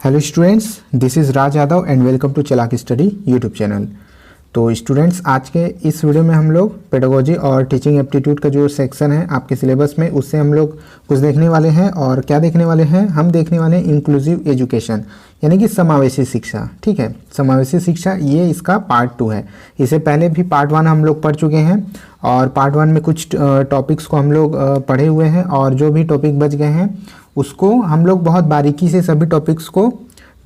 Hello students, this is Raj Yadav and welcome to Chalak study YouTube channel. तो students, आज के इस वीडियो में हम लोग पेडागोजी और टीचिंग एप्टीट्यूड का जो सेक्शन है आपके सिलेबस में, उससे हम लोग कुछ देखने वाले हैं। और क्या देखने वाले हैं? हम देखने वाले हैं इंक्लूसिव एजुकेशन, यानी कि समावेशी शिक्षा। ठीक है, समावेशी शिक्षा ये इसका पार्ट 2 है। इससे पहले भी पार्ट 1 हम लोग पढ़ चुके हैं और पार्ट 1 में कुछ टॉपिक्स को हम लोग पढ़े हुए हैं और जो भी टॉपिक बच गए हैं उसको हम लोग बहुत बारीकी से सभी टॉपिक्स को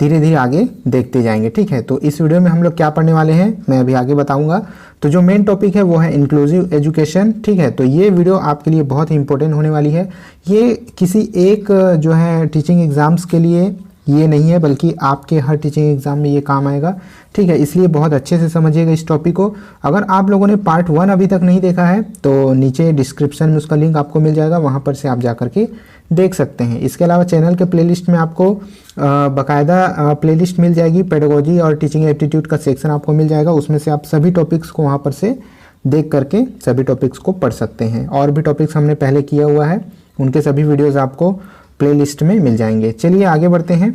धीरे धीरे आगे देखते जाएंगे। ठीक है, तो इस वीडियो में हम लोग क्या पढ़ने वाले हैं मैं अभी आगे बताऊंगा। तो जो मेन टॉपिक है वो है इंक्लूसिव एजुकेशन। ठीक है, तो ये वीडियो आपके लिए बहुत ही इंपॉर्टेंट होने वाली है। ये किसी एक जो है टीचिंग एग्जाम्स के लिए ये नहीं है, बल्कि आपके हर टीचिंग एग्जाम में ये काम आएगा। ठीक है, इसलिए बहुत अच्छे से समझिएगा इस टॉपिक को। अगर आप लोगों ने पार्ट 1 अभी तक नहीं देखा है तो नीचे डिस्क्रिप्शन में उसका लिंक आपको मिल जाएगा, वहाँ पर से आप जा करके देख सकते हैं। इसके अलावा चैनल के प्लेलिस्ट में आपको बाकायदा प्लेलिस्ट मिल जाएगी, पेडागोजी और टीचिंग एप्टीट्यूड का सेक्शन आपको मिल जाएगा। उसमें से आप सभी टॉपिक्स को वहाँ पर से देख करके सभी टॉपिक्स को पढ़ सकते हैं। और भी टॉपिक्स हमने पहले किया हुआ है, उनके सभी वीडियोज़ आपको प्लेलिस्ट में मिल जाएंगे। चलिए आगे बढ़ते हैं।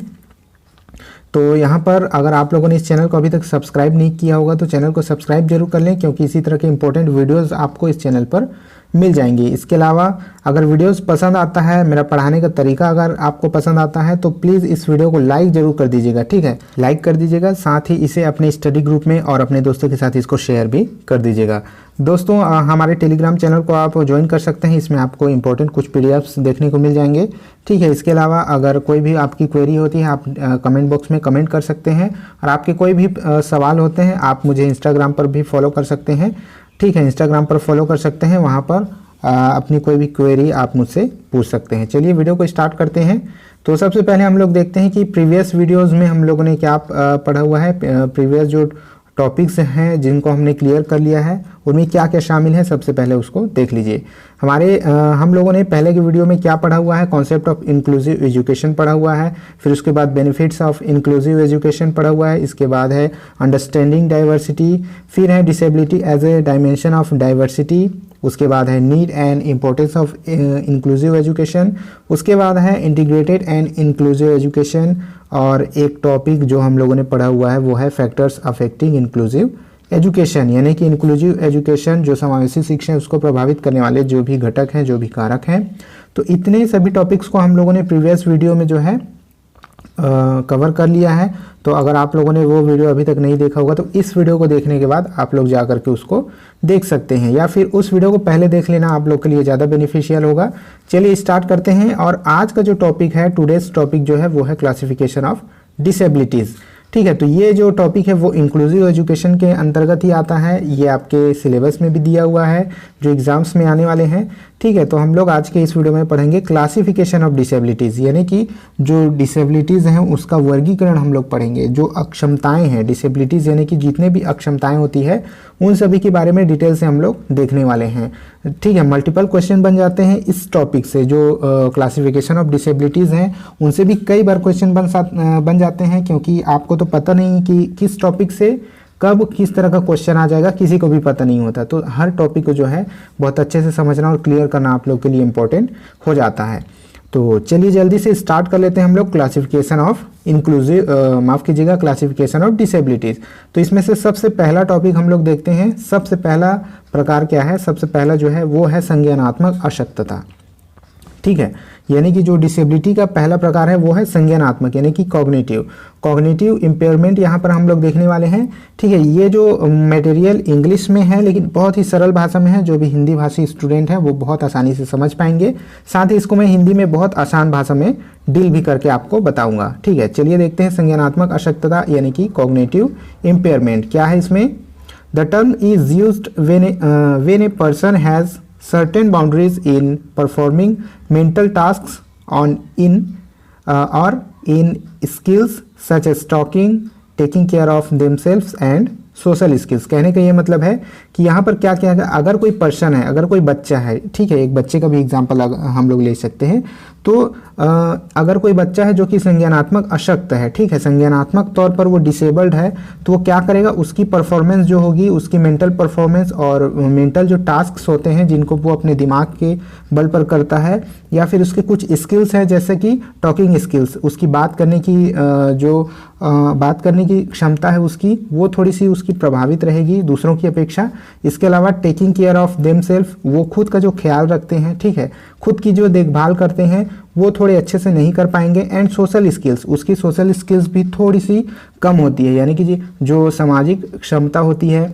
तो यहाँ पर अगर आप लोगों ने इस चैनल को अभी तक सब्सक्राइब नहीं किया होगा तो चैनल को सब्सक्राइब जरूर कर लें, क्योंकि इसी तरह के इंपॉर्टेंट वीडियोस आपको इस चैनल पर मिल जाएंगे। इसके अलावा अगर वीडियोस पसंद आता है, मेरा पढ़ाने का तरीका अगर आपको पसंद आता है तो प्लीज़ इस वीडियो को लाइक जरूर कर दीजिएगा। ठीक है, लाइक कर दीजिएगा, साथ ही इसे अपने स्टडी ग्रुप में और अपने दोस्तों के साथ इसको शेयर भी कर दीजिएगा। दोस्तों, हमारे टेलीग्राम चैनल को आप ज्वाइन कर सकते हैं, इसमें आपको इंपॉर्टेंट कुछ पीडीएफ्स देखने को मिल जाएंगे। ठीक है, इसके अलावा अगर कोई भी आपकी क्वेरी होती है आप कमेंट बॉक्स में कमेंट कर सकते हैं, और आपके कोई भी सवाल होते हैं आप मुझे इंस्टाग्राम पर भी फॉलो कर सकते हैं। ठीक है, इंस्टाग्राम पर फॉलो कर सकते हैं, वहाँ पर अपनी कोई भी क्वेरी आप मुझसे पूछ सकते हैं। चलिए वीडियो को स्टार्ट करते हैं। तो सबसे पहले हम लोग देखते हैं कि प्रीवियस वीडियोस में हम लोगों ने क्या पढ़ा हुआ है। प्रीवियस जो टॉपिक्स हैं जिनको हमने क्लियर कर लिया है उनमें क्या क्या शामिल है, सबसे पहले उसको देख लीजिए। हम लोगों ने पहले की वीडियो में क्या पढ़ा हुआ है, कॉन्सेप्ट ऑफ इंक्लूसिव एजुकेशन पढ़ा हुआ है। फिर उसके बाद बेनिफिट्स ऑफ इंक्लूसिव एजुकेशन पढ़ा हुआ है। इसके बाद है अंडरस्टैंडिंग डाइवर्सिटी। फिर है disability as a dimension of diversity. उसके बाद है need and importance of inclusive education. उसके बाद है इंटीग्रेटेड एंड इंक्लूसिव एजुकेशन। और एक टॉपिक जो हम लोगों ने पढ़ा हुआ है वो है फैक्टर्स अफेक्टिंग इंक्लूसिव एजुकेशन, यानी कि इंक्लूसिव एजुकेशन जो समावेशी शिक्षा है उसको प्रभावित करने वाले जो भी घटक हैं, जो भी कारक हैं। तो इतने सभी टॉपिक्स को हम लोगों ने प्रीवियस वीडियो में जो है कवर कर लिया है। तो अगर आप लोगों ने वो वीडियो अभी तक नहीं देखा होगा तो इस वीडियो को देखने के बाद आप लोग जा करके उसको देख सकते हैं, या फिर उस वीडियो को पहले देख लेना आप लोग के लिए ज़्यादा बेनिफिशियल होगा। चलिए स्टार्ट करते हैं। और आज का जो टॉपिक है, टुडेज टॉपिक जो है वो है क्लासिफिकेशन ऑफ डिसेबिलिटीज़। ठीक है, तो ये जो टॉपिक है वो इंक्लूसिव एजुकेशन के अंतर्गत ही आता है। ये आपके सिलेबस में भी दिया हुआ है जो एग्जाम्स में आने वाले हैं। ठीक है, तो हम लोग आज के इस वीडियो में पढ़ेंगे क्लासिफिकेशन ऑफ डिसेबिलिटीज़, यानी कि जो डिसेबिलिटीज़ हैं उसका वर्गीकरण हम लोग पढ़ेंगे। जो अक्षमताएं हैं, डिसेबिलिटीज़ यानी कि जितने भी अक्षमताएं होती है उन सभी के बारे में डिटेल से हम लोग देखने वाले हैं। ठीक है, मल्टीपल क्वेश्चन बन जाते हैं इस टॉपिक से। जो क्लासिफिकेशन ऑफ डिसेबिलिटीज़ हैं उनसे भी कई बार क्वेश्चन बन जाते हैं, क्योंकि आपको तो पता नहीं कि किस टॉपिक से कब किस तरह का क्वेश्चन आ जाएगा, किसी को भी पता नहीं होता। तो हर टॉपिक को जो है बहुत अच्छे से समझना और क्लियर करना आप लोग के लिए इम्पोर्टेंट हो जाता है। तो चलिए जल्दी से स्टार्ट कर लेते हैं हम लोग classification of classification of disabilities. तो इसमें से सबसे पहला टॉपिक हम लोग देखते हैं। सबसे पहला प्रकार क्या है? सबसे पहला जो है वो है संज्ञानात्मक अशक्तता। ठीक है, यानी कि जो डिसेबिलिटी का पहला प्रकार है वो है संज्ञानात्मक, यानी कि कॉग्निटिव इम्पेयरमेंट यहाँ पर हम लोग देखने वाले हैं। ठीक है, ये जो मटेरियल इंग्लिश में है लेकिन बहुत ही सरल भाषा में है, जो भी हिंदी भाषी स्टूडेंट हैं वो बहुत आसानी से समझ पाएंगे। साथ ही इसको मैं हिंदी में बहुत आसान भाषा में डील भी करके आपको बताऊंगा। ठीक है, चलिए देखते हैं संज्ञानात्मक अशक्तता यानी कि कॉग्निटिव इम्पेयरमेंट क्या है इसमें। The term is used when a person has certain boundaries in performing mental tasks or in skills such as talking, taking care of themselves and social skills। कहने का ये मतलब है कि यहाँ पर क्या क्या है, अगर कोई पर्सन है, अगर कोई बच्चा है, ठीक है, एक बच्चे का भी एग्जांपल हम लोग ले सकते हैं। तो अगर कोई बच्चा है जो कि संज्ञानात्मक अशक्त है, ठीक है, संज्ञानात्मक तौर पर वो डिसेबल्ड है, तो वो क्या करेगा, उसकी परफॉर्मेंस जो होगी, उसकी मेंटल परफॉर्मेंस और मेंटल जो टास्क्स होते हैं जिनको वो अपने दिमाग के बल पर करता है, या फिर उसके कुछ स्किल्स हैं जैसे कि टॉकिंग स्किल्स, उसकी बात करने की बात करने की क्षमता है उसकी, वो थोड़ी सी उसकी प्रभावित रहेगी दूसरों की अपेक्षा। इसके अलावा taking care of them self, वो खुद का जो ख्याल रखते हैं, ठीक है, खुद की जो देखभाल करते हैं वो थोड़े अच्छे से नहीं कर पाएंगे। एंड सोशल स्किल्स, उसकी सोशल स्किल्स भी थोड़ी सी कम होती है, यानी कि जो सामाजिक क्षमता होती है,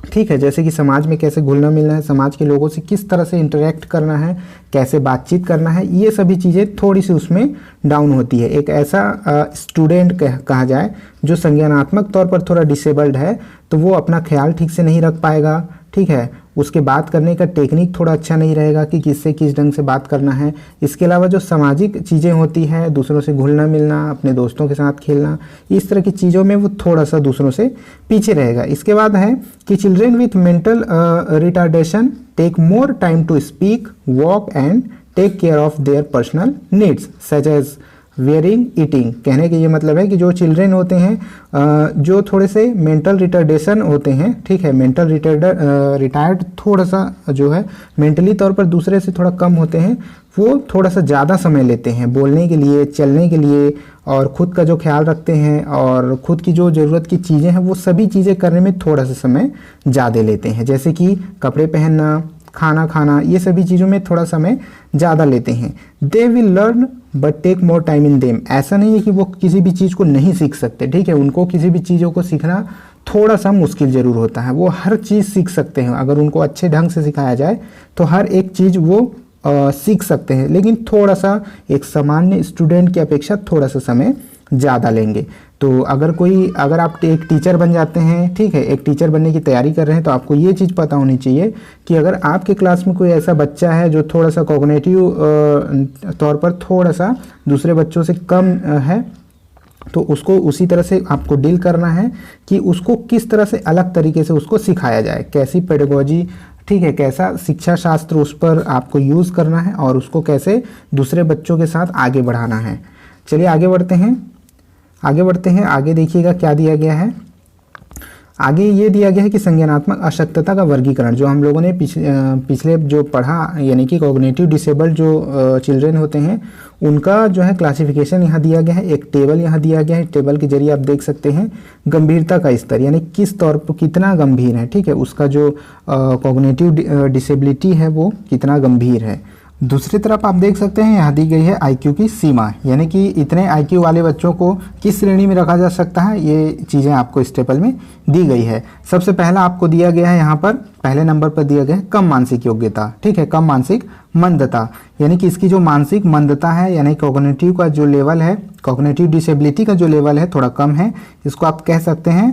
ठीक है, जैसे कि समाज में कैसे घुलना मिलना है, समाज के लोगों से किस तरह से इंटरेक्ट करना है, कैसे बातचीत करना है, ये सभी चीज़ें थोड़ी सी उसमें डाउन होती है। एक ऐसा स्टूडेंट कहा जाए जो संज्ञानात्मक तौर पर थोड़ा डिसेबल्ड है, तो वो अपना ख्याल ठीक से नहीं रख पाएगा, ठीक है, उसके बात करने का टेक्निक थोड़ा अच्छा नहीं रहेगा कि किससे किस ढंग से बात करना है। इसके अलावा जो सामाजिक चीज़ें होती है, दूसरों से घुलना मिलना, अपने दोस्तों के साथ खेलना, इस तरह की चीज़ों में वो थोड़ा सा दूसरों से पीछे रहेगा। इसके बाद है कि children with mental retardation take more time to speak, walk and take care of their personal needs such as wearing, eating. कहने का ये मतलब है कि जो चिल्ड्रेन होते हैं जो थोड़े से मेंटल रिटार्डेशन होते हैं, ठीक है, मेंटल रिटायर्ड थोड़ा सा जो है मेंटली तौर पर दूसरे से थोड़ा कम होते हैं, वो थोड़ा सा ज़्यादा समय लेते हैं बोलने के लिए, चलने के लिए, और ख़ुद का जो ख्याल रखते हैं और ख़ुद की जो ज़रूरत की चीज़ें हैं वो सभी चीज़ें करने में थोड़ा सा समय ज़्यादा लेते हैं, जैसे कि कपड़े पहनना, खाना खाना, ये सभी चीज़ों में थोड़ा समय ज़्यादा लेते हैं। They will learn but take more time in them. ऐसा नहीं है कि वो किसी भी चीज़ को नहीं सीख सकते, ठीक है, उनको किसी भी चीज़ों को सीखना थोड़ा सा मुश्किल ज़रूर होता है, वो हर चीज़ सीख सकते हैं अगर उनको अच्छे ढंग से सिखाया जाए तो हर एक चीज़ वो सीख सकते हैं, लेकिन थोड़ा सा एक सामान्य स्टूडेंट की अपेक्षा थोड़ा सा समय ज़्यादा लेंगे। तो अगर आप एक टीचर बन जाते हैं, ठीक है, एक टीचर बनने की तैयारी कर रहे हैं, तो आपको ये चीज़ पता होनी चाहिए कि अगर आपके क्लास में कोई ऐसा बच्चा है जो थोड़ा सा कॉग्निटिव तौर पर थोड़ा सा दूसरे बच्चों से कम है, तो उसको उसी तरह से आपको डील करना है कि उसको किस तरह से अलग तरीके से उसको सिखाया जाए, कैसी पेडागोजी, ठीक है, कैसा शिक्षा शास्त्र उस पर आपको यूज़ करना है और उसको कैसे दूसरे बच्चों के साथ आगे बढ़ाना है। चलिए आगे बढ़ते हैं। आगे देखिएगा क्या दिया गया है। आगे ये दिया गया है कि संज्ञानात्मक अशक्तता का वर्गीकरण, जो हम लोगों ने पिछले जो पढ़ा, यानी कि कॉग्निटिव डिसेबल्ड जो चिल्ड्रेन होते हैं उनका जो है क्लासिफिकेशन यहाँ दिया गया है। एक टेबल यहाँ दिया गया है, टेबल के जरिए आप देख सकते हैं गंभीरता का स्तर, यानी किस तौर पर कितना गंभीर है, ठीक है, उसका जो कॉग्निटिव डिसेबिलिटी है वो कितना गंभीर है। दूसरी तरफ आप देख सकते हैं यहाँ दी गई है आईक्यू की सीमा, यानी कि इतने आईक्यू वाले बच्चों को किस श्रेणी में रखा जा सकता है, ये चीज़ें आपको इस टेबल में दी गई है। सबसे पहला आपको दिया गया है यहाँ पर पहले नंबर पर दिया गया है कम मानसिक योग्यता, ठीक है, कम मानसिक मंदता, यानी कि इसकी जो मानसिक मंदता है, यानी कॉग्निटिव का जो लेवल है, कॉग्निटिव डिसेबिलिटी का जो लेवल है थोड़ा कम है, इसको आप कह सकते हैं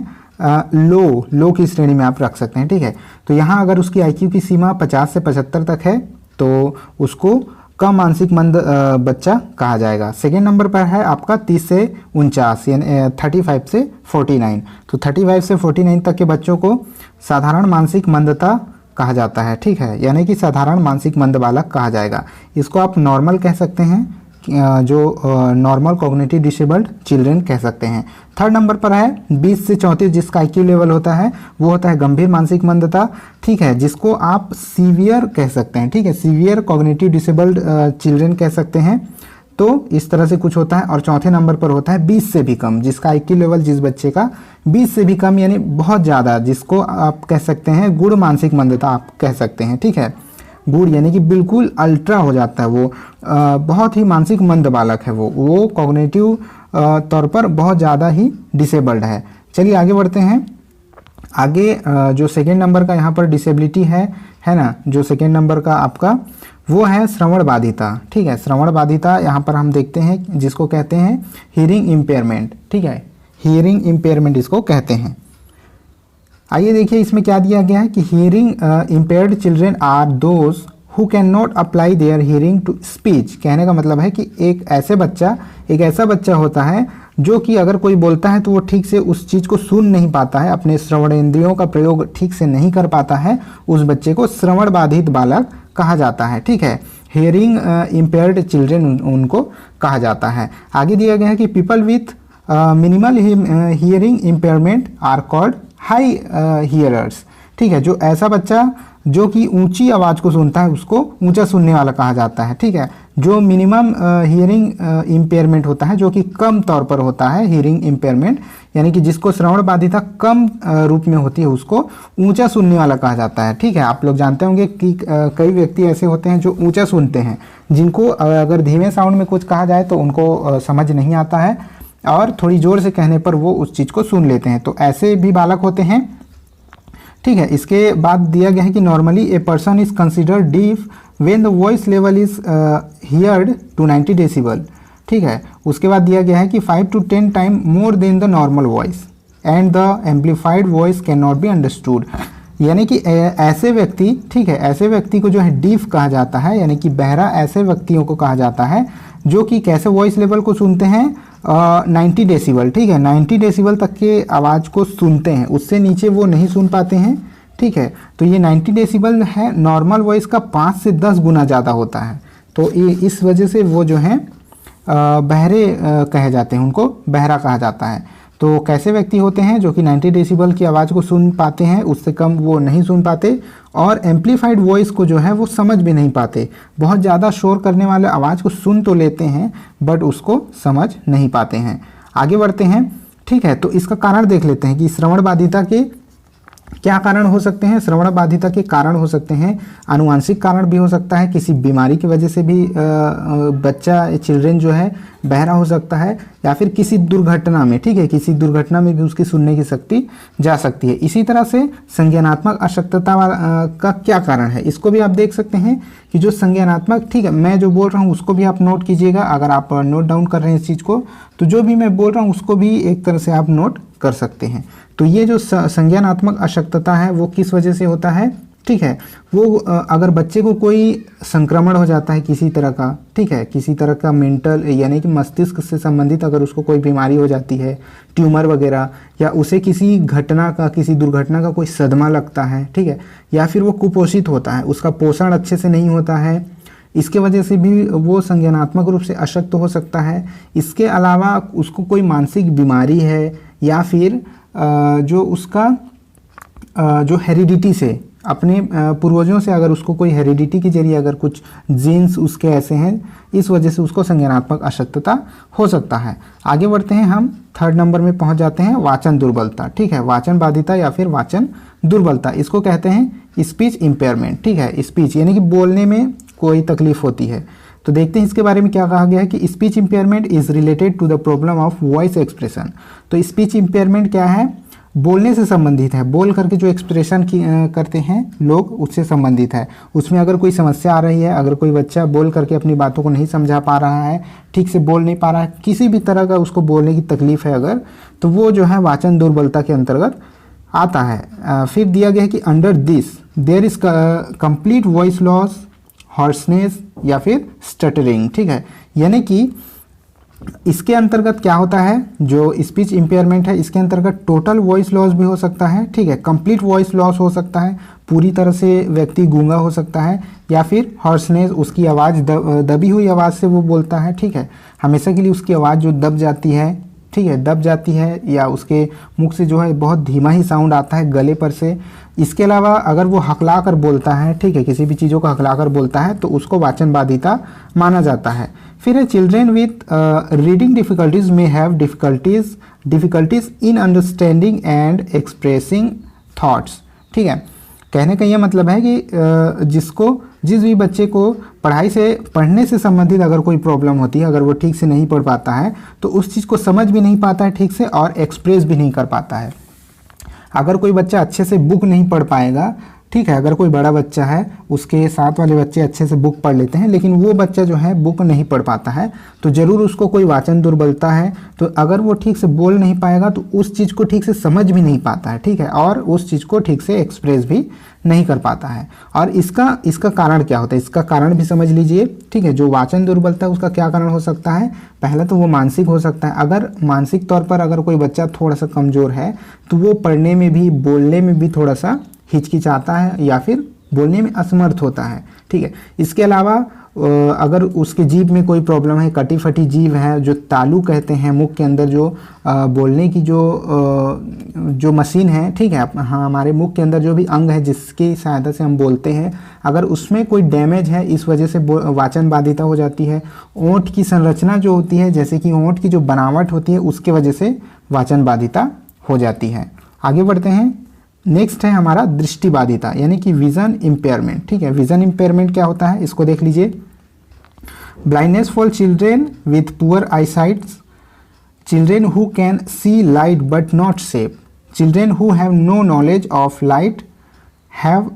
लो की श्रेणी में आप रख सकते हैं, ठीक है। तो यहाँ अगर उसकी आईक्यू की सीमा 50 से 75 तक है तो उसको कम मानसिक मंद बच्चा कहा जाएगा। सेकेंड नंबर पर है आपका 30 से 49, यानी 35 से 49, तो 35 से 49 तक के बच्चों को साधारण मानसिक मंदता कहा जाता है, ठीक है, यानी कि साधारण मानसिक मंद बालक कहा जाएगा। इसको आप नॉर्मल कह सकते हैं, जो नॉर्मल कॉग्निटिव डिसेबल्ड चिल्ड्रेन कह सकते हैं। थर्ड नंबर पर है 20 से 34 जिसका आईक्यू लेवल होता है, वो होता है गंभीर मानसिक मंदता, ठीक है, जिसको आप सीवियर कह सकते हैं, ठीक है, सीवियर कॉग्निटिव डिसेबल्ड चिल्ड्रेन कह सकते हैं। तो इस तरह से कुछ होता है। और चौथे नंबर पर होता है 20 से भी कम, जिसका आईक्यू लेवल जिस बच्चे का 20 से भी कम यानी बहुत ज़्यादा, जिसको आप कह सकते हैं गूढ़ मानसिक मंदता आप कह सकते हैं, ठीक है, गूढ़ यानी कि बिल्कुल अल्ट्रा हो जाता है, वो बहुत ही मानसिक मंद बालक है, वो कॉग्निटिव तौर पर बहुत ज़्यादा ही डिसेबल्ड है। चलिए आगे बढ़ते हैं। आगे जो सेकेंड नंबर का यहाँ पर डिसेबिलिटी है ना, जो सेकेंड नंबर का आपका वो है श्रवण बाधिता, ठीक है, श्रवण बाधिता यहाँ पर हम देखते हैं जिसको कहते हैं हियरिंग इम्पेयरमेंट, ठीक है, हियरिंग इम्पेयरमेंट इसको कहते हैं। आइए देखिए इसमें क्या दिया गया है कि hearing impaired children are those who can not apply their hearing to speech. कहने का मतलब है कि एक ऐसा बच्चा होता है जो कि अगर कोई बोलता है तो वो ठीक से उस चीज़ को सुन नहीं पाता है, अपने श्रवणेंद्रियों का प्रयोग ठीक से नहीं कर पाता है, उस बच्चे को श्रवण बाधित बालक कहा जाता है, ठीक है। हेयरिंग इम्पेयर्ड चिल्ड्रेन उनको कहा जाता है। आगे दिया गया है कि people with minimal hearing impairment are called high hearers. ठीक है, जो ऐसा बच्चा जो कि ऊंची आवाज़ को सुनता है उसको ऊंचा सुनने वाला कहा जाता है। ठीक है, जो मिनिमम हियरिंग इम्पेयरमेंट होता है, जो कि कम तौर पर होता है हियरिंग इम्पेयरमेंट, यानी कि जिसको श्रवण बाधिता कम रूप में होती है उसको ऊंचा सुनने वाला कहा जाता है। ठीक है, आप लोग जानते होंगे कि कई व्यक्ति ऐसे होते हैं जो ऊंचा सुनते हैं, जिनको अगर धीमे साउंड में कुछ कहा जाए तो उनको समझ नहीं आता है और थोड़ी जोर से कहने पर वो उस चीज़ को सुन लेते हैं। तो ऐसे भी बालक होते हैं। ठीक है, इसके बाद दिया गया है कि normally a person is considered deaf when the voice level is heard to 90 decibel. ठीक है, उसके बाद दिया गया है कि 5 to 10 time more than the normal voice and the amplified voice can not be understood. यानी कि ऐसे व्यक्ति, ठीक है, ऐसे व्यक्ति को जो है डीफ कहा जाता है, यानी कि बहरा ऐसे व्यक्तियों को कहा जाता है जो कि कैसे वॉइस लेवल को सुनते हैं 90 डेसिबल। ठीक है, 90 डेसिबल तक के आवाज़ को सुनते हैं, उससे नीचे वो नहीं सुन पाते हैं। ठीक है, तो ये 90 डेसिबल है, नॉर्मल वॉइस का 5 से 10 गुना ज़्यादा होता है। तो ये इस वजह से वो जो हैं बहरे कहे जाते हैं, उनको बहरा कहा जाता है। तो कैसे व्यक्ति होते हैं जो कि 90 डेसिबल की आवाज़ को सुन पाते हैं, उससे कम वो नहीं सुन पाते, और एम्पलीफाइड वॉइस को जो है वो समझ भी नहीं पाते। बहुत ज़्यादा शोर करने वाले आवाज़ को सुन तो लेते हैं बट उसको समझ नहीं पाते हैं। आगे बढ़ते हैं। ठीक है, तो इसका कारण देख लेते हैं कि श्रवण बाधिता के क्या कारण हो सकते हैं। श्रवण बाधिता के कारण हो सकते हैं आनुवांशिक कारण भी हो सकता है, किसी बीमारी की वजह से भी बच्चा चिल्ड्रेन जो है बहरा हो सकता है, या फिर किसी दुर्घटना में, ठीक है, किसी दुर्घटना में भी उसकी सुनने की शक्ति जा सकती है। इसी तरह से संज्ञानात्मक अशक्तता का क्या कारण है, इसको भी आप देख सकते हैं कि जो संज्ञानात्मक, ठीक है, मैं जो बोल रहा हूँ उसको भी आप नोट कीजिएगा। अगर आप नोट डाउन कर रहे हैं इस चीज़ को, तो जो भी मैं बोल रहा हूँ उसको भी एक तरह से आप नोट कर सकते हैं। तो ये जो संज्ञानात्मक अशक्तता है वो किस वजह से होता है। ठीक है, वो अगर बच्चे को कोई संक्रमण हो जाता है किसी तरह का, ठीक है, किसी तरह का मेंटल यानी कि मस्तिष्क से संबंधित अगर उसको कोई बीमारी हो जाती है, ट्यूमर वगैरह, या उसे किसी घटना का, किसी दुर्घटना का कोई सदमा लगता है, ठीक है, या फिर वो कुपोषित होता है, उसका पोषण अच्छे से नहीं होता है, इसके वजह से भी वो संज्ञानात्मक रूप से अशक्त हो सकता है। इसके अलावा उसको कोई मानसिक बीमारी है, या फिर जो उसका जो हेरिडिटी से, अपने पूर्वजों से अगर उसको कोई हेरिडिटी के जरिए अगर कुछ जीन्स उसके ऐसे हैं, इस वजह से उसको संज्ञानात्मक अशक्तता हो सकता है। आगे बढ़ते हैं, हम 3rd नंबर में पहुंच जाते हैं, वाचन दुर्बलता। ठीक है, वाचन बाधिता या फिर वाचन दुर्बलता, इसको कहते हैं स्पीच इम्पेयरमेंट। ठीक है, स्पीच यानी कि बोलने में कोई तकलीफ होती है। तो देखते हैं इसके बारे में क्या कहा गया है कि speech impairment is related to the problem of voice expression. तो स्पीच इम्पेयरमेंट क्या है, बोलने से संबंधित है, बोल करके जो एक्सप्रेशन करते हैं लोग उससे संबंधित है। उसमें अगर कोई समस्या आ रही है, अगर कोई बच्चा बोल करके अपनी बातों को नहीं समझा पा रहा है, ठीक से बोल नहीं पा रहा है, किसी भी तरह का उसको बोलने की तकलीफ है अगर, तो वो जो है वाचन दुर्बलता के अंतर्गत आता है। फिर दिया गया है कि under this there is complete voice loss, hoarseness या फिर स्टटरिंग। ठीक है, यानी कि इसके अंतर्गत क्या होता है, जो स्पीच इम्पेयरमेंट है इसके अंतर्गत टोटल वॉइस लॉस भी हो सकता है। ठीक है, कंप्लीट वॉइस लॉस हो सकता है, पूरी तरह से व्यक्ति गूंगा हो सकता है, या फिर हॉर्सनेस, उसकी आवाज़ दबी हुई आवाज़ से वो बोलता है। ठीक है, हमेशा के लिए उसकी आवाज़ जो दब जाती है, ठीक है, दब जाती है, या उसके मुख से जो है बहुत धीमा ही साउंड आता है गले पर से। इसके अलावा अगर वो हकला कर बोलता है, ठीक है, किसी भी चीज़ों को हकला कर बोलता है तो उसको वाचन बाधिता माना जाता है। फिर है चिल्ड्रेन विथ रीडिंग डिफिकल्टीज में have difficulties in understanding and expressing thoughts. ठीक है, कहने का यह मतलब है कि जिस भी बच्चे को पढ़ने से संबंधित अगर कोई प्रॉब्लम होती है, अगर वो ठीक से नहीं पढ़ पाता है तो उस चीज़ को समझ भी नहीं पाता है ठीक से, और एक्सप्रेस भी नहीं कर पाता है। अगर कोई बच्चा अच्छे से बुक नहीं पढ़ पाएगा, ठीक है, अगर कोई बड़ा बच्चा है, उसके साथ वाले बच्चे अच्छे से बुक पढ़ लेते हैं, लेकिन वो बच्चा जो है बुक नहीं पढ़ पाता है, तो ज़रूर उसको कोई वाचन दुर्बलता है। तो अगर वो ठीक से बोल नहीं पाएगा तो उस चीज़ को ठीक से समझ भी नहीं पाता है, ठीक है, और उस चीज़ को ठीक से एक्सप्रेस भी नहीं कर पाता है। और इसका कारण क्या होता है, इसका कारण भी समझ लीजिए। ठीक है, जो वाचन दुर्बलता है उसका क्या कारण हो सकता है, पहला तो वो मानसिक हो सकता है। अगर मानसिक तौर पर अगर कोई बच्चा थोड़ा सा कमज़ोर है तो वो पढ़ने में भी, बोलने में भी थोड़ा सा हिचकिचाता है, या फिर बोलने में असमर्थ होता है, ठीक है। इसके अलावा अगर उसके जीभ में कोई प्रॉब्लम है, कटी फटी जीभ है, जो तालू कहते हैं, मुख के अंदर जो बोलने की जो मशीन है, ठीक है, हाँ, हमारे मुख के अंदर जो भी अंग है जिसकी सहायता से हम बोलते हैं, अगर उसमें कोई डैमेज है, इस वजह से वाचन बाधिता हो जाती है। ओंठ की संरचना जो होती है, जैसे कि ओंठ की जो बनावट होती है, उसके वजह से वाचन बाधिता हो जाती है। आगे बढ़ते हैं। नेक्स्ट है हमारा दृष्टि बाधिता, यानी कि विजन इम्पेयरमेंट, ठीक है। विजन इम्पेयरमेंट क्या होता है, इसको देख लीजिए। Blindness for children with poor eyesight, children who can see light but not safe, children who have no knowledge of light have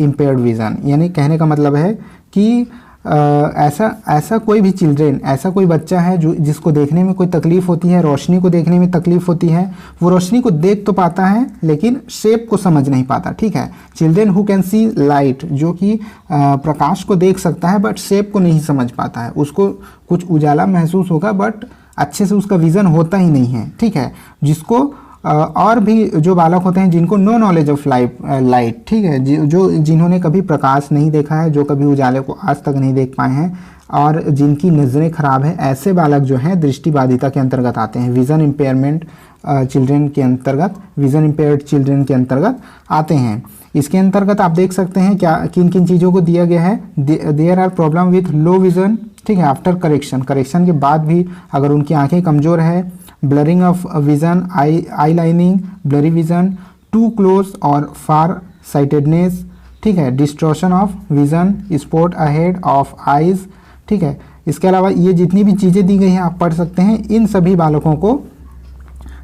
impaired vision. यानी कहने का मतलब है कि ऐसा कोई भी चिल्ड्रेन, ऐसा कोई बच्चा है जो जिसको देखने में कोई तकलीफ होती है, रोशनी को देखने में तकलीफ होती है, वो रोशनी को देख तो पाता है लेकिन शेप को समझ नहीं पाता, ठीक है। Children who can see light, जो कि प्रकाश को देख सकता है बट शेप को नहीं समझ पाता है, उसको कुछ उजाला महसूस होगा बट अच्छे से उसका विजन होता ही नहीं है, ठीक है। जिसको और भी जो बालक होते हैं जिनको नो नॉलेज ऑफ लाइट, ठीक है, जो जिन्होंने कभी प्रकाश नहीं देखा है, जो कभी उजाले को आज तक नहीं देख पाए हैं और जिनकी नज़रें खराब है, ऐसे बालक जो हैं दृष्टि बाधिता के अंतर्गत आते हैं, विज़न इम्पेयरमेंट चिल्ड्रेन के अंतर्गत, विज़न इम्पेयर्ड चिल्ड्रेन के अंतर्गत आते हैं। इसके अंतर्गत आप देख सकते हैं क्या किन किन चीज़ों को दिया गया है। There are problem with low vision, ठीक है, आफ्टर करेक्शन के बाद भी अगर उनकी आंखें कमज़ोर है, blurring of vision, eye lining, blurry vision, too close और फार साइटेडनेस, ठीक है, distortion of vision, spot ahead of eyes, ठीक है। इसके अलावा ये जितनी भी चीज़ें दी गई हैं आप पढ़ सकते हैं। इन सभी बालकों को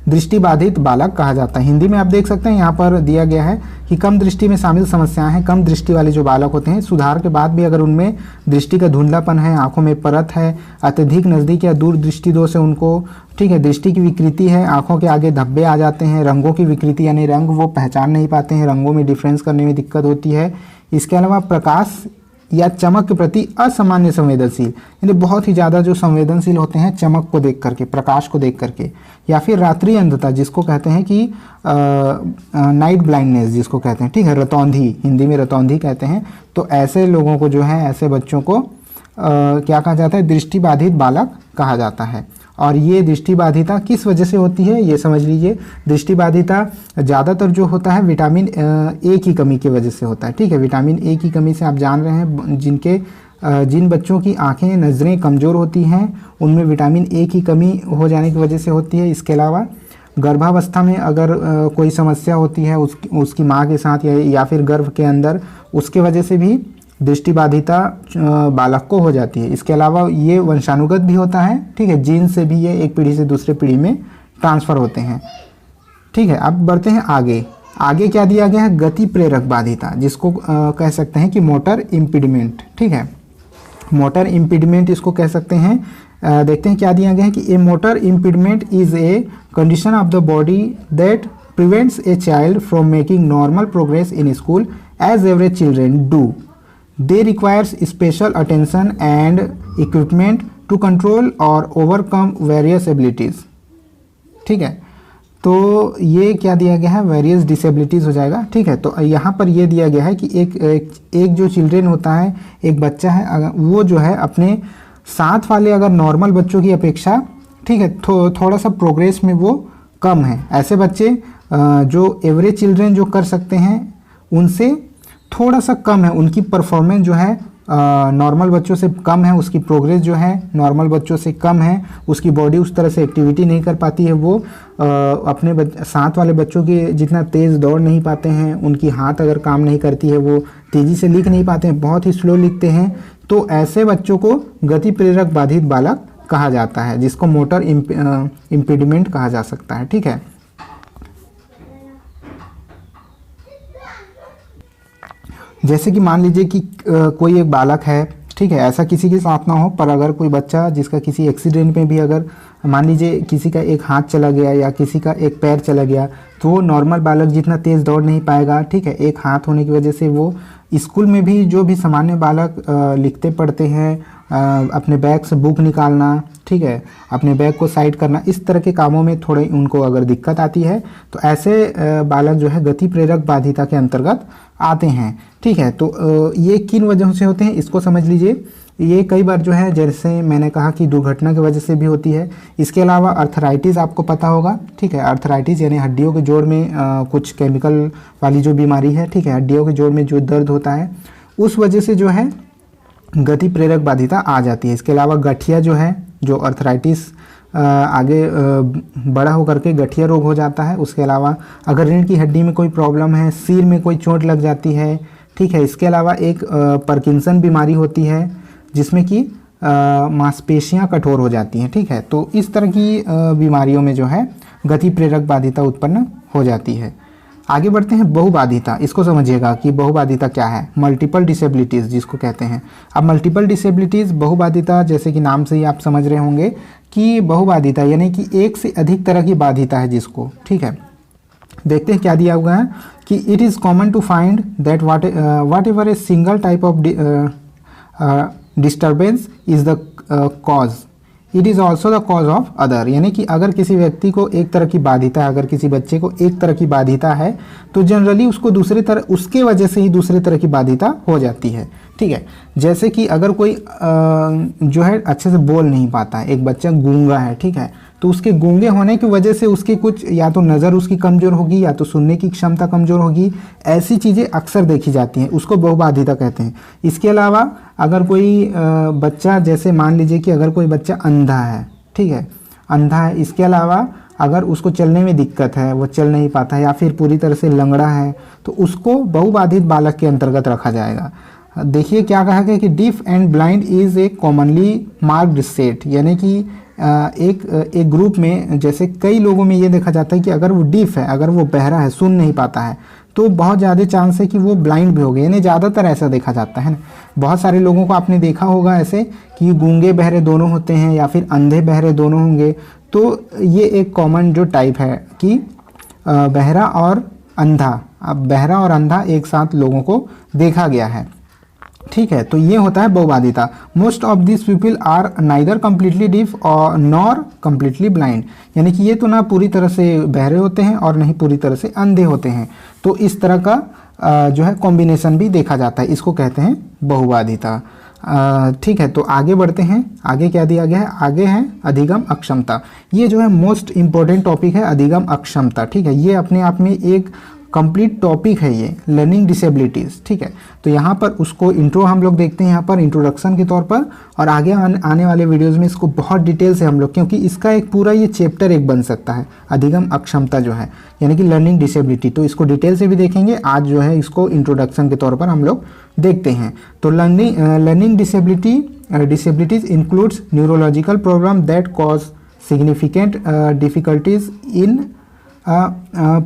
दृष्टिबाधित बालक कहा जाता है। हिंदी में आप देख सकते हैं यहाँ पर दिया गया है कि कम दृष्टि में शामिल समस्याएं हैं। कम दृष्टि वाले जो बालक होते हैं, सुधार के बाद भी अगर उनमें दृष्टि का धुंधलापन है, आंखों में परत है, अत्यधिक नज़दीक या दूर दृष्टि दोष है उनको, ठीक है, दृष्टि की विकृति है, आंखों के आगे धब्बे आ जाते हैं, रंगों की विकृति यानी रंग वो पहचान नहीं पाते हैं, रंगों में डिफरेंस करने में दिक्कत होती है। इसके अलावा प्रकाश या चमक के प्रति असामान्य संवेदनशील, यानी बहुत ही ज़्यादा जो संवेदनशील होते हैं चमक को देख करके, प्रकाश को देख करके, या फिर रात्रि अंधता जिसको कहते हैं कि नाइट ब्लाइंडनेस जिसको कहते हैं, ठीक है, रतौंधी, हिंदी में रतौंधी कहते हैं। तो ऐसे लोगों को जो है, ऐसे बच्चों को क्या कहा जाता है, दृष्टिबाधित बालक कहा जाता है। और ये दृष्टिबाधिता किस वजह से होती है ये समझ लीजिए। दृष्टिबाधिता ज़्यादातर जो होता है विटामिन ए की कमी की वजह से होता है, ठीक है। विटामिन ए की कमी से आप जान रहे हैं जिन बच्चों की आंखें नज़रें कमज़ोर होती हैं उनमें विटामिन ए की कमी हो जाने की वजह से होती है। इसके अलावा गर्भावस्था में अगर कोई समस्या होती है उसकी माँ के साथ या फिर गर्भ के अंदर, उसके वजह से भी दृष्टिबाधिता बालक को हो जाती है। इसके अलावा ये वंशानुगत भी होता है, ठीक है, जीन से भी ये एक पीढ़ी से दूसरे पीढ़ी में ट्रांसफ़र होते हैं, ठीक है। अब बढ़ते हैं आगे क्या दिया गया है, गति प्रेरक बाधिता, जिसको कह सकते हैं कि मोटर इम्पीडमेंट, ठीक है, मोटर इम्पीडमेंट इसको कह सकते हैं। देखते हैं क्या दिया गया है कि a motor impediment is a condition of the body that prevents a child from making normal progress in school as average children do. They requires special attention and equipment to control or overcome various abilities, ठीक है। तो ये क्या दिया गया है, various disabilities हो जाएगा, ठीक है। तो यहाँ पर ये दिया गया है कि एक जो चिल्ड्रेन होता है, एक बच्चा है, अगर वो जो है अपने साथ वाले अगर नॉर्मल बच्चों की अपेक्षा, ठीक है, थोड़ा सा प्रोग्रेस में वो कम है। ऐसे बच्चे जो एवरेज चिल्ड्रेन जो कर सकते हैं उनसे थोड़ा सा कम है, उनकी परफॉर्मेंस जो है नॉर्मल बच्चों से कम है, उसकी प्रोग्रेस जो है नॉर्मल बच्चों से कम है, उसकी बॉडी उस तरह से एक्टिविटी नहीं कर पाती है, वो अपने साथ वाले बच्चों के जितना तेज़ दौड़ नहीं पाते हैं, उनकी हाथ अगर काम नहीं करती है वो तेज़ी से लिख नहीं पाते हैं, बहुत ही स्लो लिखते हैं। तो ऐसे बच्चों को गति प्रेरक बाधित बालक कहा जाता है, जिसको मोटर इम्पीडमेंट कहा जा सकता है, ठीक है। जैसे कि मान लीजिए कि कोई एक बालक है, ठीक है, ऐसा किसी के साथ ना हो, पर अगर कोई बच्चा जिसका किसी एक्सीडेंट में भी अगर मान लीजिए किसी का एक हाथ चला गया या किसी का एक पैर चला गया, तो वो नॉर्मल बालक जितना तेज़ दौड़ नहीं पाएगा, ठीक है। एक हाथ होने की वजह से वो स्कूल में भी जो भी सामान्य बालक लिखते पढ़ते हैं अपने बैग से बुक निकालना, ठीक है, अपने बैग को साइड करना, इस तरह के कामों में थोड़े उनको अगर दिक्कत आती है तो ऐसे बालक जो है गति प्रेरक बाधिता के अंतर्गत आते हैं, ठीक है। तो ये किन वजहों से होते हैं इसको समझ लीजिए। ये कई बार जो है जैसे मैंने कहा कि दुर्घटना की वजह से भी होती है। इसके अलावा अर्थराइटिस आपको पता होगा, ठीक है, अर्थराइटिस यानी हड्डियों के जोड़ में कुछ केमिकल वाली जो बीमारी है, ठीक है, हड्डियों के जोड़ में जो दर्द होता है उस वजह से जो है गति प्रेरक बाधिता आ जाती है। इसके अलावा गठिया जो है, जो अर्थराइटिस आगे बड़ा होकर के गठिया रोग हो जाता है। उसके अलावा अगर रीढ़ की हड्डी में कोई प्रॉब्लम है, सिर में कोई चोट लग जाती है, ठीक है। इसके अलावा एक पार्किंसन बीमारी होती है जिसमें कि मांसपेशियां कठोर हो जाती हैं, ठीक है। तो इस तरह की बीमारियों में जो है गति प्रेरक बाधिता उत्पन्न हो जाती है। आगे बढ़ते हैं बहुबाधिता। इसको समझिएगा कि बहुबाधिता क्या है। मल्टीपल डिसेबिलिटीज़ जिसको कहते हैं। अब मल्टीपल डिसेबिलिटीज़ बहुबाधिता जैसे कि नाम से ही आप समझ रहे होंगे कि बहुबाधिता यानी कि एक से अधिक तरह की बाधिता है जिसको, ठीक है। देखते हैं क्या दिया हुआ है कि it is common to find that whatever a single type of disturbance is the cause, it is also the cause of other. यानी कि अगर किसी व्यक्ति को एक तरह की बाधिता है, अगर किसी बच्चे को एक तरह की बाधिता है तो जनरली उसको दूसरे तरह उसके वजह से ही दूसरे तरह की बाधिता हो जाती है, ठीक है। जैसे कि अगर कोई जो है अच्छे से बोल नहीं पाता है, एक बच्चा गूंगा है, ठीक है, तो उसके गूंगे होने की वजह से उसकी कुछ या तो नज़र उसकी कमज़ोर होगी या तो सुनने की क्षमता कमज़ोर होगी। ऐसी चीज़ें अक्सर देखी जाती हैं, उसको बहुबाधिता कहते हैं। इसके अलावा अगर कोई बच्चा, जैसे मान लीजिए कि अगर कोई बच्चा अंधा है, ठीक है, अंधा है, इसके अलावा अगर उसको चलने में दिक्कत है, वो चल नहीं पाता है या फिर पूरी तरह से लंगड़ा है, तो उसको बहुबाधित बालक के अंतर्गत रखा जाएगा। देखिए क्या कहा गया कि deaf and blind is a commonly marked set, यानी कि एक ग्रुप में जैसे कई लोगों में ये देखा जाता है कि अगर वो डीफ है, अगर वो बहरा है, सुन नहीं पाता है, तो बहुत ज़्यादा चांस है कि वो ब्लाइंड भी हो गए, यानी ज़्यादातर ऐसा देखा जाता है ना। बहुत सारे लोगों को आपने देखा होगा ऐसे कि गूंगे बहरे दोनों होते हैं या फिर अंधे बहरे दोनों होंगे। तो ये एक कॉमन जो टाइप है कि बहरा और अंधा, अब बहरा और अंधा एक साथ लोगों को देखा गया है, ठीक है। तो ये होता है बहुबाधिता। Most of this people are neither completely deaf और नॉर कम्प्लीटली ब्लाइंड, यानी कि ये तो ना पूरी तरह से बहरे होते हैं और नहीं पूरी तरह से अंधे होते हैं। तो इस तरह का जो है कॉम्बिनेशन भी देखा जाता है, इसको कहते हैं बहुबाधिता, ठीक है। तो आगे बढ़ते हैं। आगे क्या दिया गया है, आगे है अधिगम अक्षमता। ये जो है मोस्ट इम्पोर्टेंट टॉपिक है, अधिगम अक्षमता, ठीक है। ये अपने आप में एक कंप्लीट टॉपिक है, ये लर्निंग डिसेबिलिटीज़, ठीक है। तो यहाँ पर उसको इंट्रो हम लोग देखते हैं यहाँ पर इंट्रोडक्शन के तौर पर, और आगे आने वाले वीडियोज़ में इसको बहुत डिटेल से हम लोग, क्योंकि इसका एक पूरा ये चैप्टर एक बन सकता है, अधिगम अक्षमता जो है यानी कि लर्निंग डिसेबिलिटी। तो इसको डिटेल से भी देखेंगे, आज जो है इसको इंट्रोडक्शन के तौर पर हम लोग देखते हैं। तो learning disabilities includes neurological problem that cause significant difficulties in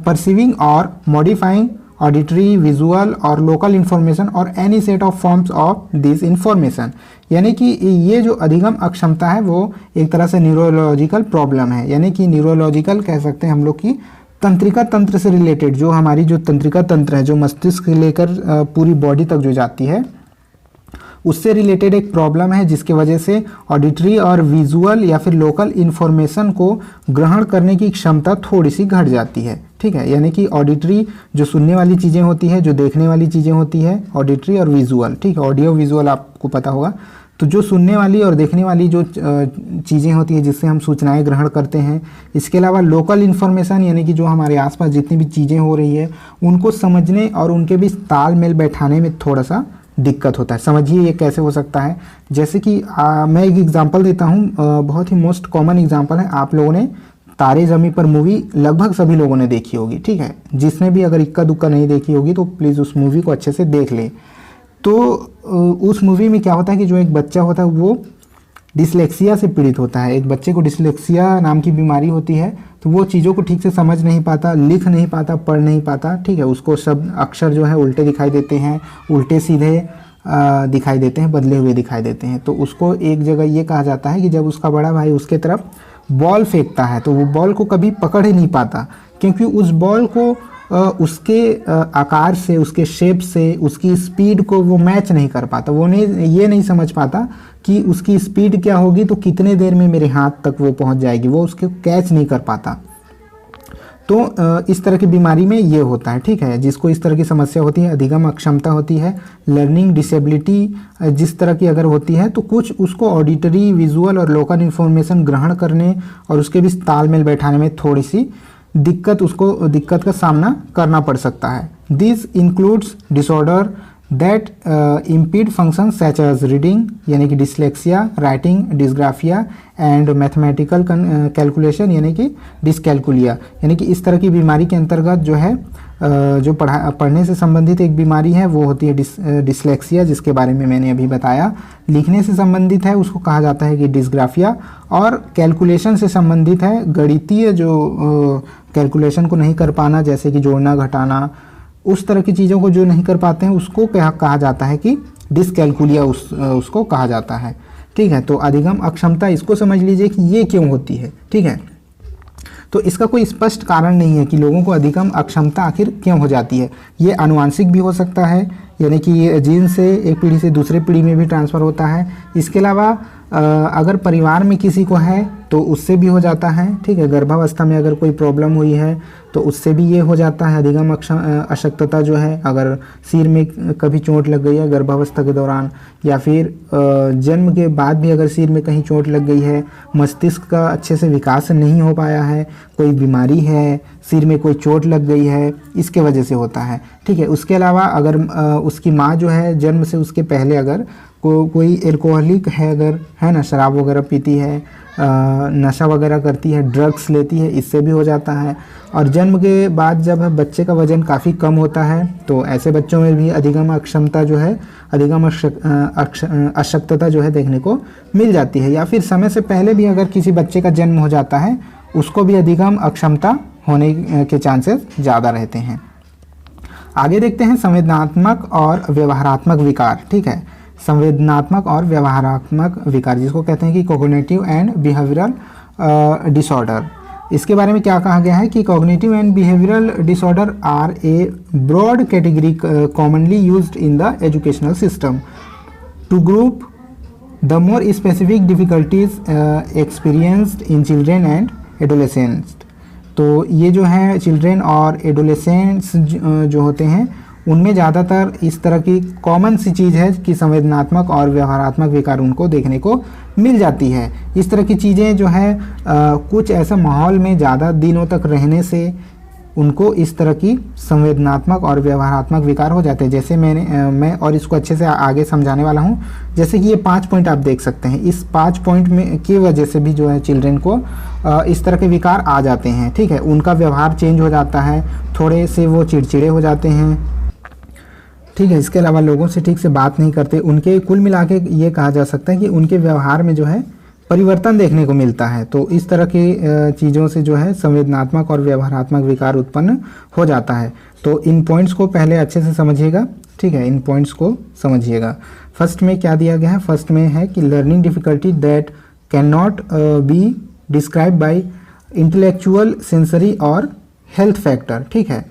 perceiving or modifying auditory, visual और local information or any set of forms of this information। यानी कि ये जो अधिगम अक्षमता है वो एक तरह से न्यूरोलॉजिकल प्रॉब्लम है, यानी कि न्यूरोलॉजिकल कह सकते हैं हम लोग की तंत्रिका तंत्र से रिलेटेड, जो हमारी जो तंत्रिका तंत्र है, जो मस्तिष्क से लेकर पूरी बॉडी तक जो जाती है, उससे रिलेटेड एक प्रॉब्लम है, जिसकी वजह से ऑडिटरी और विजुअल या फिर लोकल इन्फॉर्मेशन को ग्रहण करने की क्षमता थोड़ी सी घट जाती है, ठीक है। यानी कि ऑडिटरी जो सुनने वाली चीज़ें होती है, जो देखने वाली चीज़ें होती है, ऑडिटरी और विजुअल, ठीक है, ऑडियो विजुअल आपको पता होगा। तो जो सुनने वाली और देखने वाली जो चीज़ें होती है जिससे हम सूचनाएं ग्रहण करते हैं, इसके अलावा लोकल इन्फॉर्मेशन यानी कि जो हमारे आसपास जितनी भी चीज़ें हो रही है उनको समझने और उनके बीच तालमेल बैठाने में थोड़ा सा दिक्कत होता है। समझिए ये कैसे हो सकता है। जैसे कि मैं एक एग्जांपल देता हूँ, बहुत ही मोस्ट कॉमन एग्जांपल है। आप लोगों ने तारे ज़मीं पर मूवी लगभग सभी लोगों ने देखी होगी, ठीक है। जिसने भी अगर इक्का दुक्का नहीं देखी होगी तो प्लीज़ उस मूवी को अच्छे से देख ले। तो उस मूवी में क्या होता है कि जो एक बच्चा होता है वो डिसलेक्सिया से पीड़ित होता है। एक बच्चे को डिसलेक्सिया नाम की बीमारी होती है, तो वो चीज़ों को ठीक से समझ नहीं पाता, लिख नहीं पाता, पढ़ नहीं पाता, ठीक है। उसको शब्द अक्षर जो है उल्टे दिखाई देते हैं, उल्टे सीधे दिखाई देते हैं, बदले हुए दिखाई देते हैं। तो उसको एक जगह ये कहा जाता है कि जब उसका बड़ा भाई उसके तरफ बॉल फेंकता है तो वो बॉल को कभी पकड़ ही नहीं पाता, क्योंकि उस बॉल को उसके आकार से, उसके शेप से, उसकी स्पीड को वो मैच नहीं कर पाता। वो ये नहीं समझ पाता कि उसकी स्पीड क्या होगी तो कितने देर में मेरे हाथ तक वो पहुंच जाएगी, वो उसको कैच नहीं कर पाता। तो इस तरह की बीमारी में ये होता है, ठीक है। जिसको इस तरह की समस्या होती है, अधिगम अक्षमता होती है, लर्निंग डिसेबिलिटी जिस तरह की अगर होती है तो कुछ उसको ऑडिटरी, विजुअल और लोकल इन्फॉर्मेशन ग्रहण करने और उसके बीच तालमेल बैठाने में थोड़ी सी दिक्कत का सामना करना पड़ सकता है। This includes disorder that impede function such as reading यानी कि dyslexia, writing dysgraphia and mathematical calculation यानी कि डिसकैलकुलिया। यानी कि इस तरह की बीमारी के अंतर्गत जो है जो पढ़ने से संबंधित एक बीमारी है वो होती है डिसलेक्सिया, जिसके बारे में मैंने अभी बताया। लिखने से संबंधित है उसको कहा जाता है कि डिस्ग्राफिया, और कैलकुलेशन से संबंधित है गणितीय जो कैलकुलेशन को नहीं कर पाना, जैसे कि जोड़ना घटाना, उस तरह की चीज़ों को जो नहीं कर पाते हैं उसको कहा जाता है कि डिसकैलकुलिया उसको कहा जाता है, ठीक है। तो अधिगम अक्षमता इसको समझ लीजिए कि ये क्यों होती है, ठीक है। तो इसका कोई स्पष्ट कारण नहीं है कि लोगों को अधिगम अक्षमता आखिर क्यों हो जाती है। ये आनुवांशिक भी हो सकता है, यानी कि ये जीन से एक पीढ़ी से दूसरे पीढ़ी में भी ट्रांसफ़र होता है। इसके अलावा अगर परिवार में किसी को है तो उससे भी हो जाता है, ठीक है। गर्भावस्था में अगर कोई प्रॉब्लम हुई है तो उससे भी ये हो जाता है अधिगम अशक्तता जो है। अगर सिर में कभी चोट लग गई है गर्भावस्था के दौरान, या फिर जन्म के बाद भी अगर सिर में कहीं चोट लग गई है, मस्तिष्क का अच्छे से विकास नहीं हो पाया है, कोई बीमारी है, सिर में कोई चोट लग गई है, इसके वजह से होता है, ठीक है। उसके अलावा अगर उसकी माँ जो है जन्म से उसके पहले अगर कोई एल्कोहलिक है, अगर है ना, शराब वगैरह पीती है, नशा वगैरह करती है, ड्रग्स लेती है, इससे भी हो जाता है। और जन्म के बाद जब बच्चे का वजन काफ़ी कम होता है तो ऐसे बच्चों में भी अधिगम अक्षमता जो है, अधिगम अशक्तता जो है देखने को मिल जाती है। या फिर समय से पहले भी अगर किसी बच्चे का जन्म हो जाता है उसको भी अधिगम अक्षमता होने के चांसेस ज़्यादा रहते हैं। आगे देखते हैं संवेदनात्मक और व्यवहारात्मक विकार, ठीक है। संवेदनात्मक और व्यवहारात्मक विकार जिसको कहते हैं कि कॉग्निटिव एंड बिहेवियरल डिसऑर्डर। इसके बारे में क्या कहा गया है कि cognitive and behavioural disorder are a broad category commonly used in the educational system to group the more specific difficulties experienced in children and adolescents. तो ये जो है चिल्ड्रेन और एडोलेसेंट्स जो होते हैं उनमें ज़्यादातर इस तरह की कॉमन सी चीज़ है कि संवेदनात्मक और व्यवहारात्मक विकार उनको देखने को मिल जाती है। इस तरह की चीज़ें जो है कुछ ऐसा माहौल में ज़्यादा दिनों तक रहने से उनको इस तरह की संवेदनात्मक और व्यवहारात्मक विकार हो जाते हैं। जैसे मैं और इसको अच्छे से आगे समझाने वाला हूँ। जैसे कि ये 5 पॉइंट आप देख सकते हैं, इस 5 पॉइंट में की वजह से भी जो है चिल्ड्रेन को इस तरह के विकार आ जाते हैं, ठीक है। उनका व्यवहार चेंज हो जाता है, थोड़े से वो चिड़चिड़े हो जाते हैं, ठीक है। इसके अलावा लोगों से ठीक से बात नहीं करते। उनके कुल मिला के ये कहा जा सकता है कि उनके व्यवहार में जो है परिवर्तन देखने को मिलता है। तो इस तरह की चीज़ों से जो है संवेदनात्मक और व्यवहारात्मक विकार उत्पन्न हो जाता है। तो इन पॉइंट्स को पहले अच्छे से समझिएगा, ठीक है। इन पॉइंट्स को समझिएगा। फर्स्ट में क्या दिया गया है, फर्स्ट में है कि learning difficulty that can not be describe by intellectual, sensory और हेल्थ फैक्टर, ठीक है।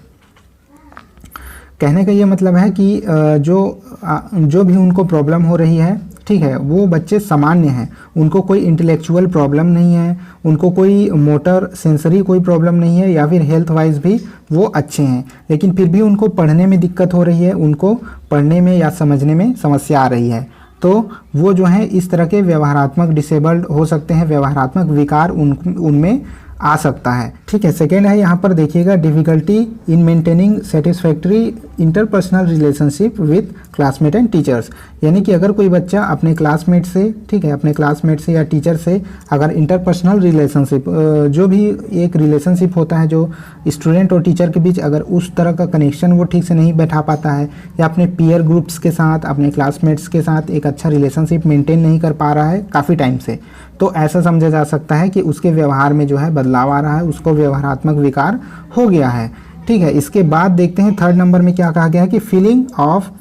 कहने का ये मतलब है कि जो भी उनको प्रॉब्लम हो रही है, ठीक है, वो बच्चे सामान्य हैं, उनको कोई इंटेलेक्चुअल प्रॉब्लम नहीं है, उनको कोई मोटर सेंसरी कोई प्रॉब्लम नहीं है, या फिर हेल्थ वाइज भी वो अच्छे हैं, लेकिन फिर भी उनको पढ़ने में दिक्कत हो रही है, उनको पढ़ने में या समझने में समस्या आ रही है। तो वो जो है इस तरह के व्यवहारात्मक डिसेबल्ड हो सकते हैं, व्यवहारात्मक विकार उनमें आ सकता है, ठीक है। सेकेंड है यहाँ पर देखिएगा difficulty in maintaining satisfactory interpersonal relationship with classmate and teachers. यानी कि अगर कोई बच्चा अपने क्लासमेट से, ठीक है, अपने क्लासमेट से या टीचर से अगर इंटरपर्सनल रिलेशनशिप, जो भी एक रिलेशनशिप होता है जो स्टूडेंट और टीचर के बीच, अगर उस तरह का कनेक्शन वो ठीक से नहीं बैठा पाता है, या अपने पीयर ग्रुप्स के साथ, अपने क्लासमेट्स के साथ एक अच्छा रिलेशनशिप मेंटेन नहीं कर पा रहा है काफ़ी टाइम से, तो ऐसा समझा जा सकता है कि उसके व्यवहार में जो है बदलाव आ रहा है, उसको व्यवहारात्मक विकार हो गया है, ठीक है। इसके बाद देखते हैं थर्ड नंबर में क्या कहा गया है कि feeling of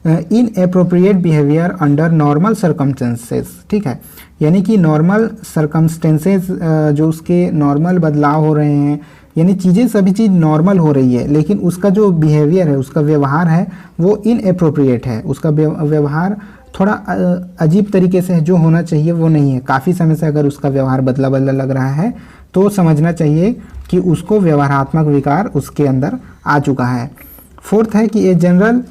inappropriate behaviour under normal circumstances, ठीक है, यानी कि नॉर्मल सर्कमस्टेंसेस जो उसके नॉर्मल बदलाव हो रहे हैं, यानी चीज़ें सभी चीज़ नॉर्मल हो रही है, लेकिन उसका जो बिहेवियर है, उसका व्यवहार है वो इनएप्रोप्रिएट है, उसका व्यवहार थोड़ा अजीब तरीके से जो होना चाहिए वो नहीं है। काफ़ी समय से अगर उसका व्यवहार बदला बदला लग रहा है तो समझना चाहिए कि उसको व्यवहारात्मक विकार उसके अंदर आ चुका है। फोर्थ है कि a general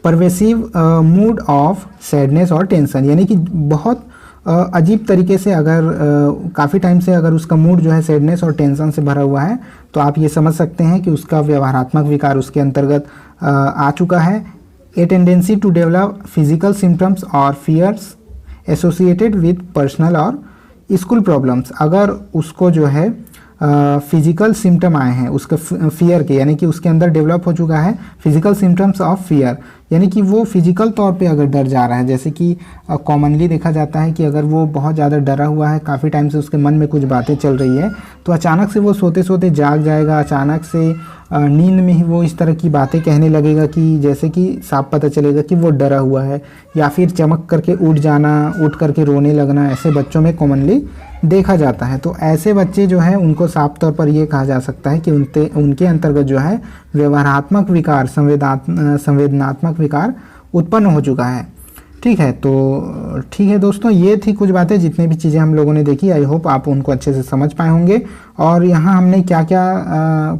pervasive mood of sadness और टेंशन, यानी कि बहुत अजीब तरीके से अगर काफ़ी टाइम से अगर उसका मूड जो है सैडनेस और टेंशन से भरा हुआ है तो आप ये समझ सकते हैं कि उसका व्यवहारात्मक विकार उसके अंतर्गत आ चुका है। A tendency to develop physical symptoms और फियर्स एसोसिएटेड विद पर्सनल और स्कूल प्रॉब्लम्स, अगर उसको जो है फिजिकल सिम्टम आए हैं उसके फियर के, यानी कि उसके अंदर डेवलप हो चुका है फिजिकल सिम्टम्स ऑफ फियर, यानी कि वो फिजिकल तौर पे अगर डर जा रहा है, जैसे कि कॉमनली देखा जाता है कि अगर वो बहुत ज़्यादा डरा हुआ है, काफ़ी टाइम से उसके मन में कुछ बातें चल रही है, तो अचानक से वो सोते सोते जाग जाएगा, अचानक से नींद में ही वो इस तरह की बातें कहने लगेगा कि जैसे कि साफ पता चलेगा कि वो डरा हुआ है, या फिर चमक करके उठ जाना, उठ करके रोने लगना, ऐसे बच्चों में कॉमनली देखा जाता है। तो ऐसे बच्चे जो है उनको साफ तौर पर ये कहा जा सकता है कि उनके अंतर्गत जो है व्यवहारात्मक विकार, संवेदनात्मक विकार उत्पन्न हो चुका है, ठीक है। तो ठीक है दोस्तों, ये थी कुछ बातें, जितनी भी चीज़ें हम लोगों ने देखी, आई होप आप उनको अच्छे से समझ पाए होंगे। और यहाँ हमने क्या क्या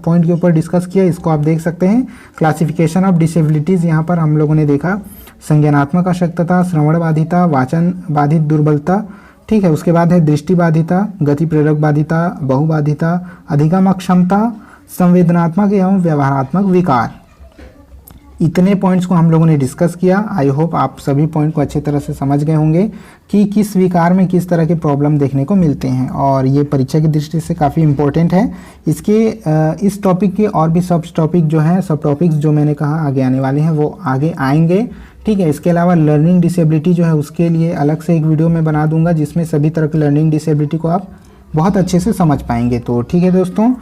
पॉइंट के ऊपर डिस्कस किया इसको आप देख सकते हैं। क्लासिफिकेशन ऑफ डिसेबिलिटीज़ यहाँ पर हम लोगों ने देखा, संज्ञानात्मक अशक्तता, श्रवण बाधिता, वाचन बाधित दुर्बलता, ठीक है। उसके बाद है दृष्टि बाधिता, गति प्रेरक बाधिता, बहुबाधिता, अधिगम अक्षमता, संवेदनात्मक एवं व्यवहारात्मक विकार। इतने पॉइंट्स को हम लोगों ने डिस्कस किया। आई होप आप सभी पॉइंट को अच्छे तरह से समझ गए होंगे कि किस विकार में किस तरह के प्रॉब्लम देखने को मिलते हैं, और ये परीक्षा की दृष्टि से काफ़ी इंपॉर्टेंट है। इसके इस टॉपिक के और भी सब टॉपिक जो हैं, सब टॉपिक्स जो मैंने कहा आगे आने वाले हैं वो आगे आएंगे, ठीक है। इसके अलावा लर्निंग डिसेबिलिटी जो है उसके लिए अलग से एक वीडियो मैं बना दूंगा, जिसमें सभी तरह की लर्निंग डिसेबिलिटी को आप बहुत अच्छे से समझ पाएंगे। तो ठीक है दोस्तों,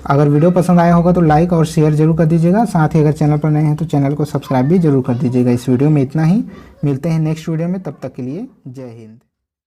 अगर वीडियो पसंद आया होगा तो लाइक और शेयर जरूर कर दीजिएगा, साथ ही अगर चैनल पर नए हैं तो चैनल को सब्सक्राइब भी जरूर कर दीजिएगा। इस वीडियो में इतना ही, मिलते हैं नेक्स्ट वीडियो में, तब तक के लिए जय हिंद।